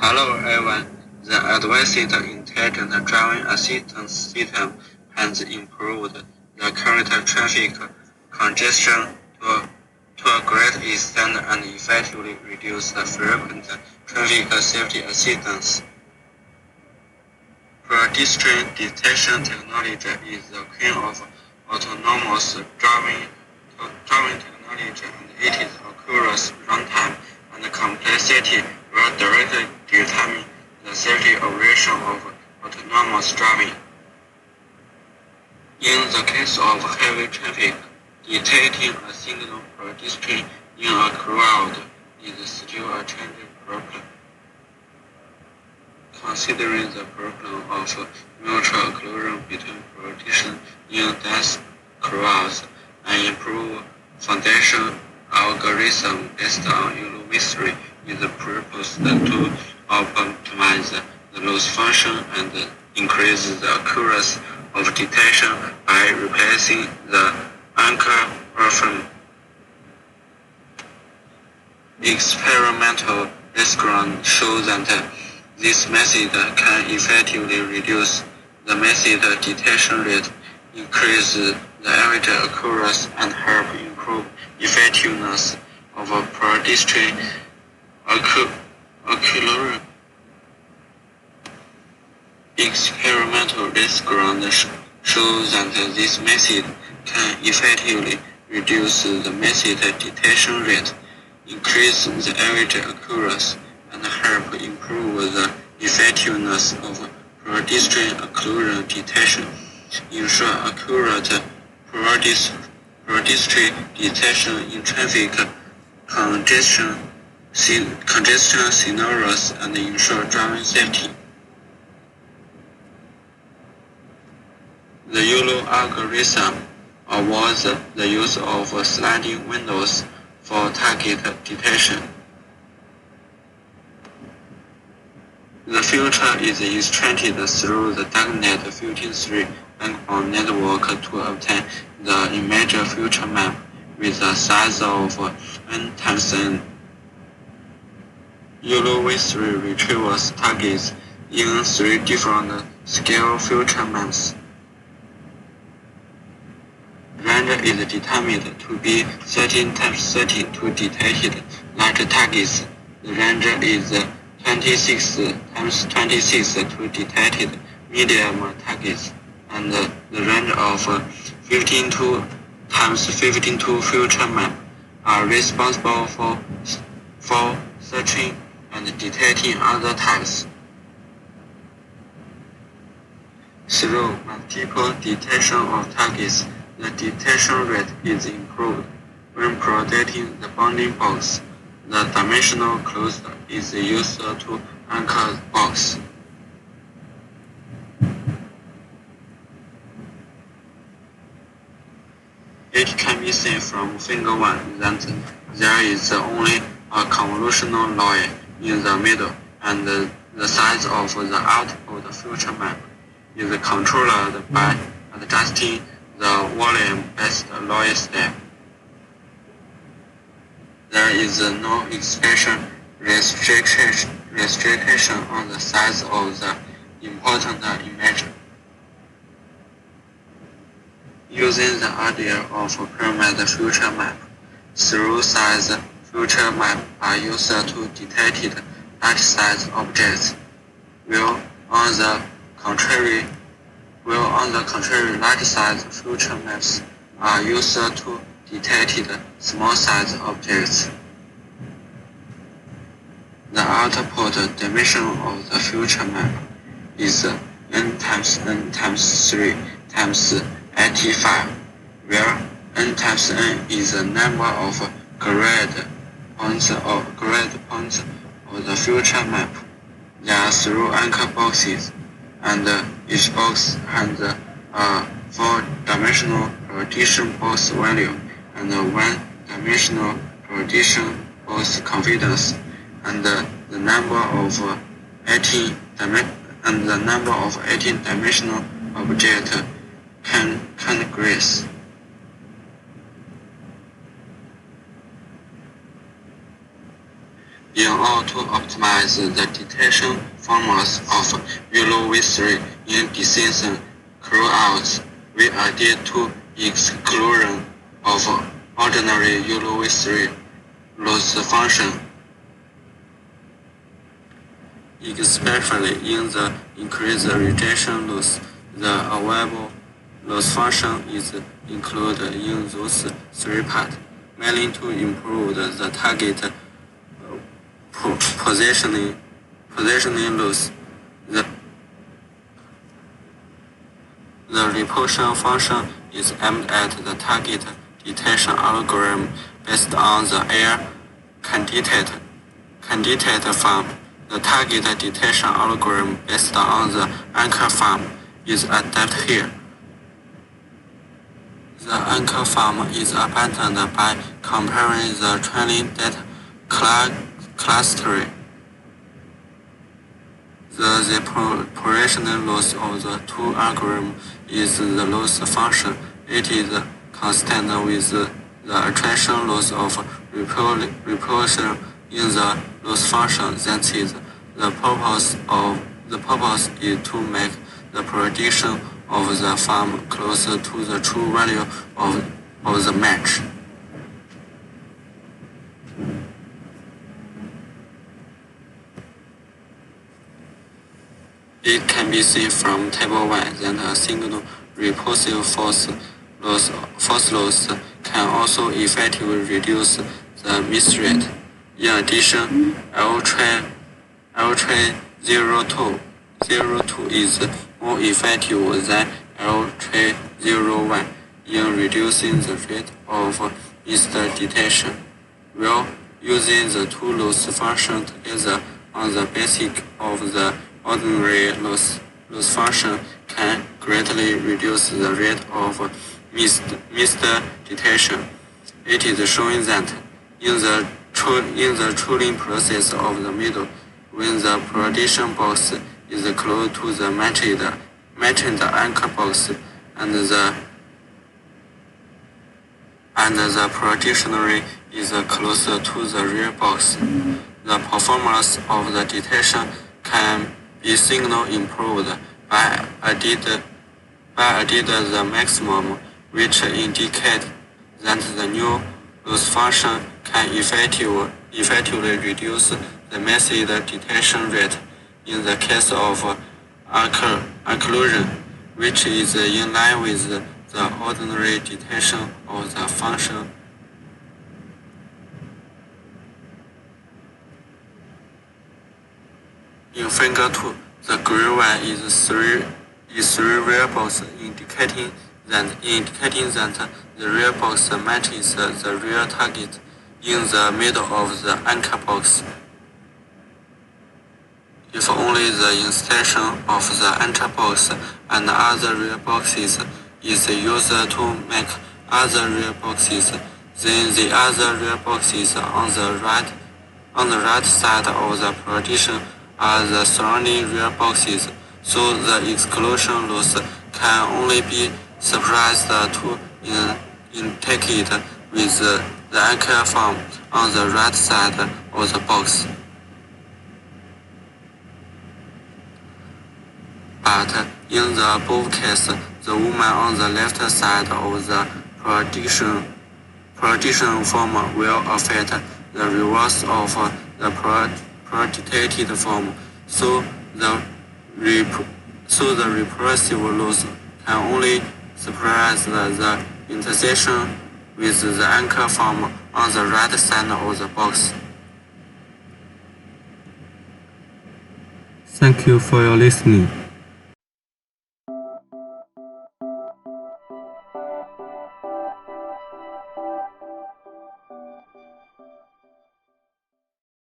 Hello everyone. The Advanced Intelligent Driving Assistance System has improved the current traffic congestion to a great extent and effectively reduce the frequent traffic safety assistance. Pedestrian detection technology is the queen of autonomous driving technology, and its accuracy, runtime, and complexity will directly determine the safety operation of autonomous driving. In the case of heavy traffic, detecting a single pedestrian in a crowd is still a challenging problem. Considering the problem of mutual occlusion between pedestrians in dense crowds, an improved foundation algorithm based on YOLO mystery is proposed to optimize the loss function and increase the accuracy of detection by replacing the anchor orphan. Experimental experiments show that this method can effectively reduce the method detection rate, increase the average accuracy, and help improve effectiveness of pedestrian occlusion. Experimental experiments show that this method can effectively reduce the method detection rate, increase the average accuracy, and help improve the effectiveness of pedestrian occlusion detection, ensure accurate pedestrian detection in traffic congestion scenarios, and ensure driving safety. The YOLO algorithm awards the use of sliding windows for target detection. The future is illustrated through the darknet filtering 3 backbone network to obtain the image future map with a size of n times n. YOLO V3 retrieves targets in 3 different scale future maps. Range is determined to be 13 times 13 to detected large targets. The range is 26 times 26 to detected medium targets, and the range of 15 times 15 future maps are responsible for searching and detecting other types. Through multiple detection of targets, the detection rate is improved. When predicting the bounding box, the dimensional cluster is used to anchor the box. It can be seen from Figure 1 that there is only a convolutional layer in the middle, and the size of the output future map is controlled by adjusting the volume-based layer step. There is no expression restriction on the size of the important image. Using the idea of pyramid future map, through size future map are used to detect large size objects, while on the contrary, large size future maps are used to detect small size objects. The output dimension of the future map is n times 3 times 85, where n times n is the number of grid points of the future map. There are 3 anchor boxes, and each box has a 4-dimensional prediction box value and a 1-dimensional prediction box confidence, and the number of 18-dimensional object categories. In order to optimize the detection formats of YOLO V3 in decision callouts, we added to exclusion of ordinary YOLO V3 loss function, especially in the increased rejection loss. The available loss function is included in those three parts, mainly to improve the target positioning loss. The repulsion function is aimed at the target detection algorithm based on the air candidate form. The target detection algorithm based on the anchor form is adapted here. The anchor form is abandoned by comparing the training data clustering. The separation loss of the two algorithms is the loss function. It is constant with the attraction loss of repulsion in the loss function. That is, the purpose is to make the prediction of the form closer to the true value of the match. It can be seen from Table 1 that a single repulsive force loss can also effectively reduce the miss rate. In addition, L-02 is more effective than L-01 in reducing the rate of missed detection. While using the two loss functions together on the basis of the ordinary loss function can greatly reduce the rate of missed detection. It is showing that in the trolling process of the middle, when the prediction box is close to the matched anchor box and the prediction is closer to the real box, the performance of the detection can be signal improved by added the maximum, which indicate that the new loss function can effectively reduce the messy detection rate in the case of occlusion, which is in line with the ordinary detection of the function. In figure 2, the green one is three variables indicating that the real box matches the real target in the middle of the anchor box. If only the insertion of the anchor box and other real boxes is used to make other real boxes, then the other real boxes on the right side of the prediction are the surrounding real boxes, so the exclusion loss can only be suppressed to integrate with the anchor form on the right side of the box. But in the above case, the woman on the left side of the prediction form will affect the reverse of the predicted form, so the repulsive loss can only suppress the intersection with the anchor form on the right side of the box. Thank you for your listening.